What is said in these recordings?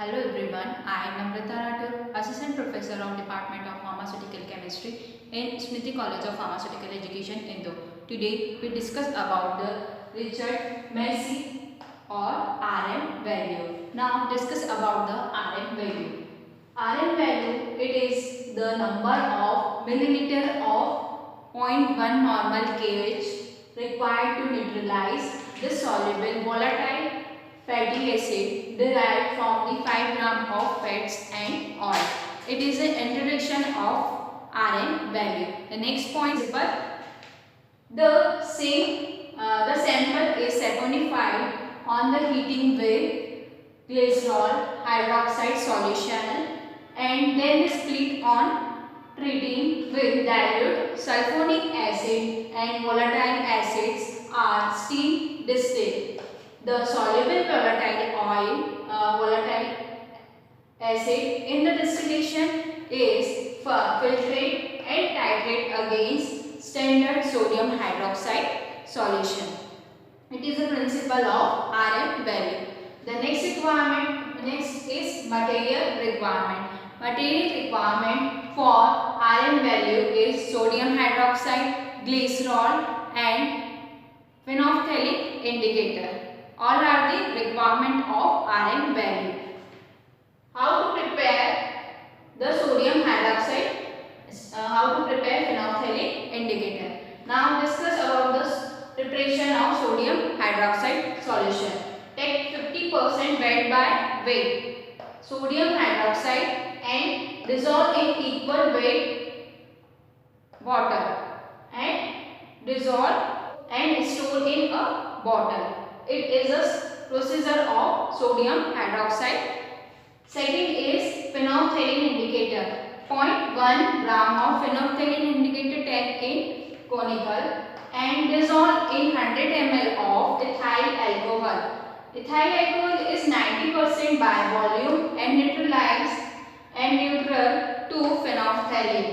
Hello everyone, I am Namrata Rathore, Assistant Professor of Department of Pharmaceutical Chemistry in Smriti College of Pharmaceutical Education, Indore. Today we discuss about the Richard Macy or RM value. Now discuss about the RM value. RM value, it is the number of milliliter of 0.1 normal kH required to neutralize the soluble volatile fatty acid derived from the 5 gram of fats and oil. It is an introduction of Rn value. The next point is the sample is saponified on the heating with glycerol hydroxide solution and then split on treating with dilute sulfonic acid and volatile acids are steam distilled. The soluble volatile acid in the distillation is filtrate and titrate against standard sodium hydroxide solution. It is a principle of RM value. The next is material requirement. Material requirement for RM value is sodium hydroxide, glycerol and phenolphthalein indicator. All are the requirement of RM value. How to prepare the sodium hydroxide? How to prepare phenolphthalein indicator? Now discuss about the preparation of sodium hydroxide solution. Take 50% weight by weight sodium hydroxide and dissolve in equal weight water and dissolve and store in a bottle. It is a procedure of sodium hydroxide. Second is phenolphthalein indicator. 0.1 gram of phenolphthalein indicator take in conical and dissolve in 100 ml of ethyl alcohol. Ethyl alcohol is 90% by volume and neutral to phenolphthalein.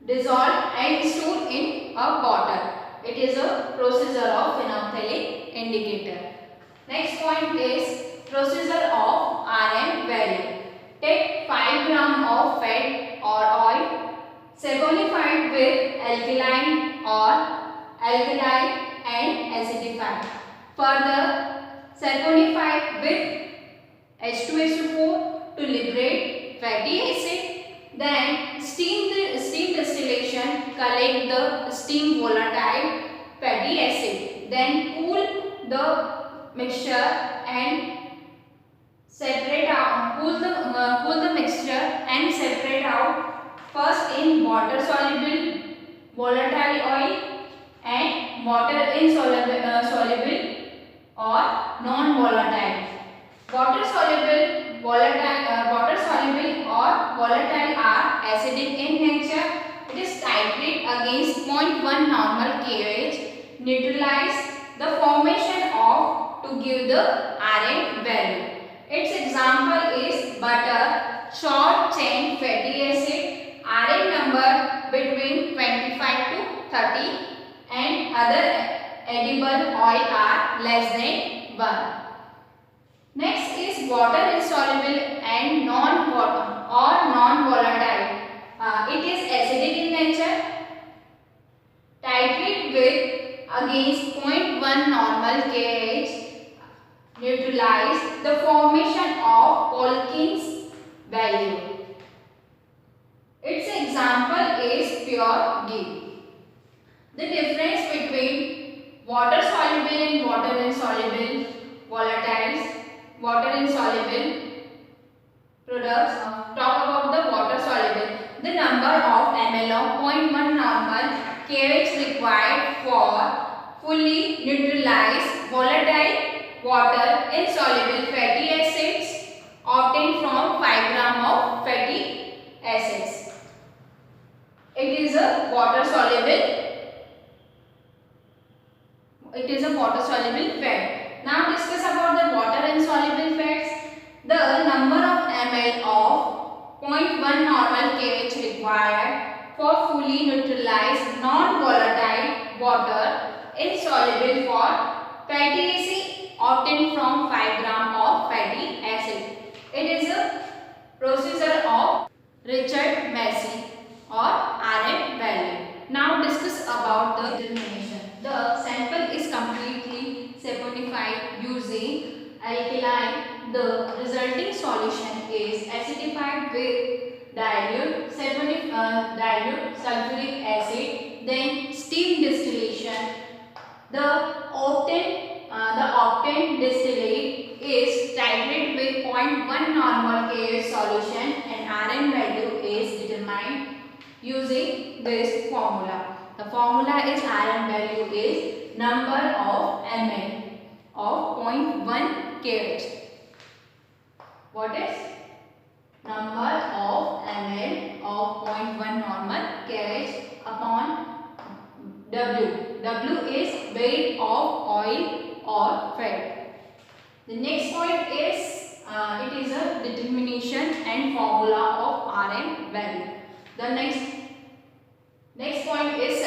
Dissolve and store in a bottle. It is a procedure of phenolphthalein indicator. Next point is procedure of RM value. Take 5 gram of fat or oil saponified with alkaline and acidify. Further saponified with H2SO4 to liberate fatty acid. Then steam distillation collect the steam volatile fatty acid. Then cool the mixture and separate out. Cool the mixture and separate out first in water soluble volatile oil and water insoluble or non-volatile. Water soluble or volatile are acidic in nature. It is titrate against 0.1 normal kH, neutralize the formation of to give the RM value. Its example is butter, short chain fatty acid, RM number between 25 to 30 and other edible oil are less than 1. Next is water insoluble and non-volatile. It is acidic in nature. Titrate with against 0.1 normal kH. Neutralize the formation of Polkin's value. Its example is pure ghee. The difference between water soluble and water insoluble volatiles. Water insoluble products. Talk about the water soluble. The number of ml of 0.1 normal kH required for fully neutralized volatile water insoluble fatty acids obtained from 5 gram of fatty acids. It is a water soluble. It is a water soluble fat. Now discuss about the water insoluble fats. The number of ml of 0.1 normal kH required for fully neutralized non-volatile water insoluble for fatty acid obtained from 5 gram of fatty acid. It is a procedure of Richard Massey or RM value. Now discuss about the determination. The sample is completely saponified using alkaline. The resulting solution is acidified with dilute sulfuric acid. Then steam distillation. The obtained distillate is titrated with 0.1 normal KH solution and Rn value is determined using this formula. The formula is Rn value is number of ml of 0.1 KH. What is number of ml of 0.1 normal KH upon W. W is weight of oil or fat. The next point is it is a determination and formula of Rn value. The next point is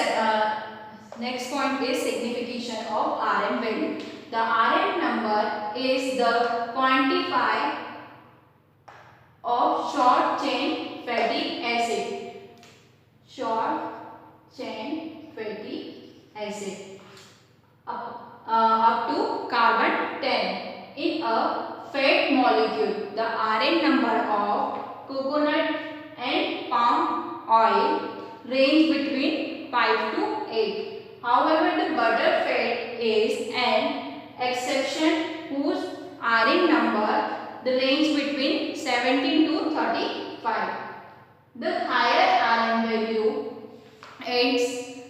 signification of Rn value. The Rn number is the quantity of short chain fatty acid. Short chain fatty acid up to carbon 10 in a fat molecule. The Rn number of coconut and palm oil range between 5 to 8. However, the butter fat is an exception whose Rn number the range between 17 to 35. The higher Rn value aids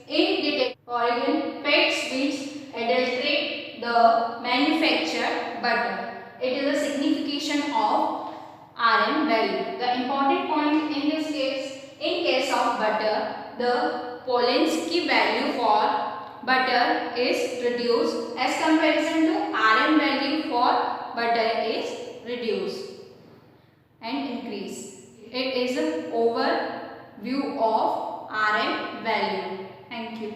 in detecting foreign fats which adulterate the manufactured butter. It is a signification of Rn value. The important point in this case, in case of butter, the Polinsky value for butter is reduced as comparison to Rn value for butter is reduced and increase. It is an overview of Rn value. Thank you.